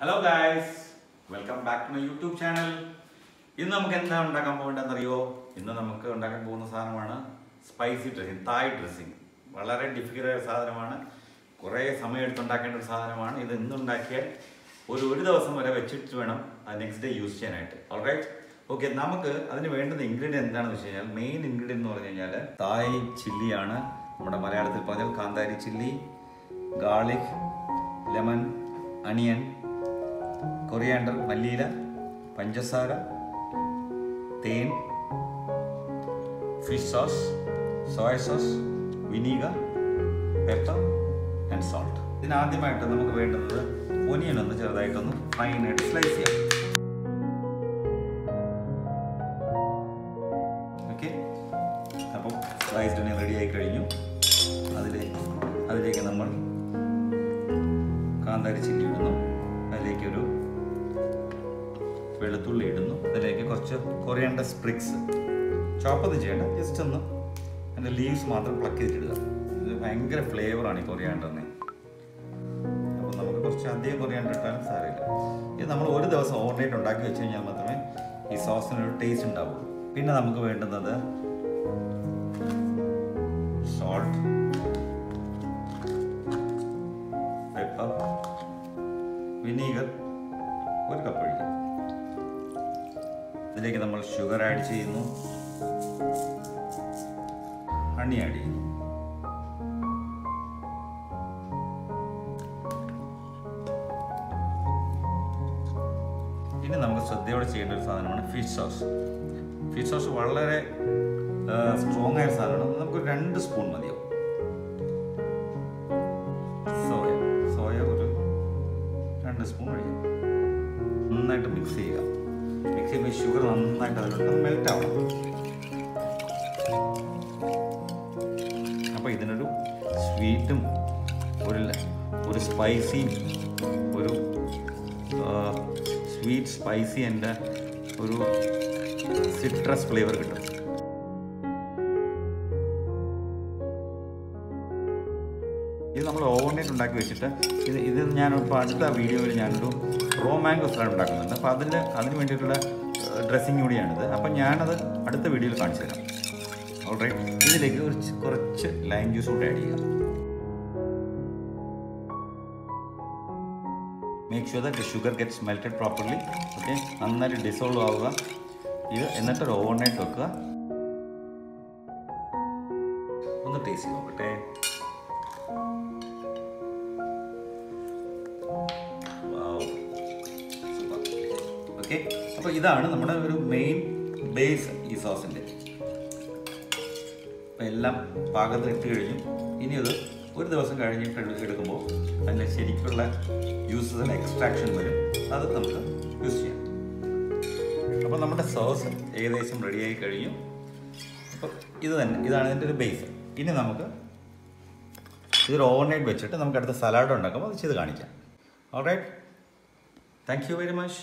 Hello guys, welcome back to my YouTube channel. ഇന്ന് നമുക്ക് എന്താണ് ഉണ്ടാക്കാൻ പോകേണ്ടതെന്നറിയോ? ഇന്ന് നമുക്ക് ഉണ്ടാക്കാൻ പോകുന്ന സാധനമാണ് സ്പൈസി ഡ്രസ്സിംഗ്, തായ് ഡ്രസ്സിംഗ്. വളരെ ഡിഫിക്കൽട്ടായ സാധനമാണ്, കുറേ സമയം എടുത്തുണ്ടാക്കേണ്ട ഒരു സാധനമാണ്. ഇത് ഇന്നുണ്ടാക്കിയാൽ ഒരു ദിവസം വരെ വെച്ചിട്ട് വേണം അത് നെക്സ്റ്റ് ഡേ യൂസ് ചെയ്യാനായിട്ട്. All right, okay. നമുക്ക് അതിന് വേണ്ടുന്ന ഇൻഗ്രീഡിയൻറ്റ് എന്താണെന്ന് വെച്ച് കഴിഞ്ഞാൽ, മെയിൻ ഇൻഗ്രീഡിയൻറ്റ് എന്ന് പറഞ്ഞു കഴിഞ്ഞാൽ തായ് ചില്ലിയാണ്. നമ്മുടെ മലയാളത്തിൽ പറഞ്ഞാൽ കാന്താരി chilli, garlic, lemon, onion, coriander, മല്ലിയില, പഞ്ചസാര, തേൻ, fish sauce, soy sauce, vinegar, pepper and salt. ഇതിനാദ്യമായിട്ട് നമുക്ക് വേണ്ടുന്നത് ഒനിയൻ ഒന്ന് ചെറുതായിട്ടൊന്ന് ഫൈനായിട്ട് സ്ലൈസ് ചെയ്യാം. ഓക്കെ, അപ്പം സ്ലൈസ്ഡ് ഒനിയൻ റെഡി ആയി കഴിഞ്ഞു. അതിലേക്ക് നമ്മൾ കാന്താരി ചില്ലി ഇടുന്നു. അതിലേക്ക് ഒരു വെളുത്തുള്ളി ഇടുന്നു. അതിലേക്ക് കുറച്ച് കൊറിയാണ്ടർ സ്പ്രിഗ്സ്, ചോപ്പൊന്നും ചെയ്യേണ്ട, ജസ്റ്റ് ഒന്ന് അതിൻ്റെ ലീവ്സ് മാത്രം പ്ലക്ക് ചെയ്തിട്ടിടുക. ഇത് ഭയങ്കര ഫ്ലേവറാണ് ഈ കൊറിയാണ്ടറിന്. അപ്പോൾ നമുക്ക് കുറച്ച് അധികം കൊറിയാണ്ടർ ഇട്ടാലും സാരമില്ല. ഇത് നമ്മൾ ഒരു ദിവസം ഓവർനൈറ്റ് ഉണ്ടാക്കി വെച്ച് കഴിഞ്ഞാൽ മാത്രമേ ഈ സോസിനൊരു ടേസ്റ്റ് ഉണ്ടാവുള്ളൂ. പിന്നെ നമുക്ക് വേണ്ടുന്നത് സോൾട്ട്, പെപ്പർ, വിനീഗർ, ഒരു കപ്പ് ഒഴിക്കും. ഇതിലേക്ക് നമ്മൾ ഷുഗർ ആഡ് ചെയ്യുന്നു, ഹണി ആഡ് ചെയ്യുന്നു. ഇനി നമുക്ക് ശ്രദ്ധയോടെ ചെയ്യേണ്ട ഒരു സാധനമാണ് ഫിഷ് സോസ്. ഫിഷ് സോസ് വളരെ സ്ട്രോങ് ആയ സാധനമാണ്. നമുക്കൊരു 2 സ്പൂൺ മതിയാവും. സോയ ഒരു 2 സ്പൂൺ ഒഴിക്കും. നന്നായിട്ട് മിക്സ് ചെയ്യുക. മിക്സ് ചെയ്യുമ്പോൾ ഷുഗർ നന്നായിട്ട് അതിലോട്ട് മെൽറ്റ് ആവണം. അപ്പോൾ ഇതിനൊരു സ്വീറ്റും ഒരു സ്പൈസിയും, ഒരു സ്വീറ്റ് സ്പൈസി ആൻഡ് ഒരു സിട്രസ് ഫ്ലേവർ കിട്ടും. ഇത് നമ്മൾ ഓവർനൈറ്റ് ഉണ്ടാക്കി വെച്ചിട്ട് ഇത് ഞാനിപ്പോൾ അടുത്ത വീഡിയോയിൽ ഞാനൊരു റോ മാംഗോ സലാഡ് ഉണ്ടാക്കുന്നുണ്ട്. അപ്പോൾ അതിന് വേണ്ടിയിട്ടുള്ള ഡ്രസ്സിങ് കൂടിയാണിത്. അപ്പം ഞാനത് അടുത്ത വീഡിയോയിൽ കാണിച്ചു തരാം. ഓൾറൈറ്റ്, ഇതിലേക്ക് കുറച്ച് ലൈം ജ്യൂസ് കൂടി ആഡ് ചെയ്യുക. Make sure that the sugar gets melted properly. Okay, നന്നായിട്ട് ഡിസോൾവ് ആവുക ഇത്. എന്നിട്ടൊരു ഓവർനൈറ്റ് വെക്കുക. ഒന്ന് ടേസ്റ്റ് ചെയ്ത് നോക്കട്ടെ. ഓക്കെ, അപ്പോൾ ഇതാണ് നമ്മുടെ ഒരു മെയിൻ ബേസ് ഈ സോസിൻ്റെ. അപ്പോൾ എല്ലാം പാകത്തിൽ ഇട്ട് കഴിഞ്ഞു. ഇനി അത് ഒരു ദിവസം കഴിഞ്ഞിട്ട് എടുക്കുമ്പോൾ അതിൻ്റെ ശരിക്കുള്ള ജ്യൂസസ് എക്സ്ട്രാക്ഷൻ വരും. അത് നമുക്ക് യൂസ് ചെയ്യാം. അപ്പോൾ നമ്മുടെ സോസ് ഏകദേശം റെഡിയായി കഴിഞ്ഞു. അപ്പോൾ ഇതാണ് ഇതിൻ്റെ ഒരു ബേസ്. ഇനി നമുക്ക് ഇതൊരു ഓവർനൈറ്റ് വെച്ചിട്ട് നമുക്ക് അടുത്ത സലാഡ് ഉണ്ടാക്കുമ്പോൾ അത് ചെയ്ത് കാണിക്കാം. All right, thank you very much.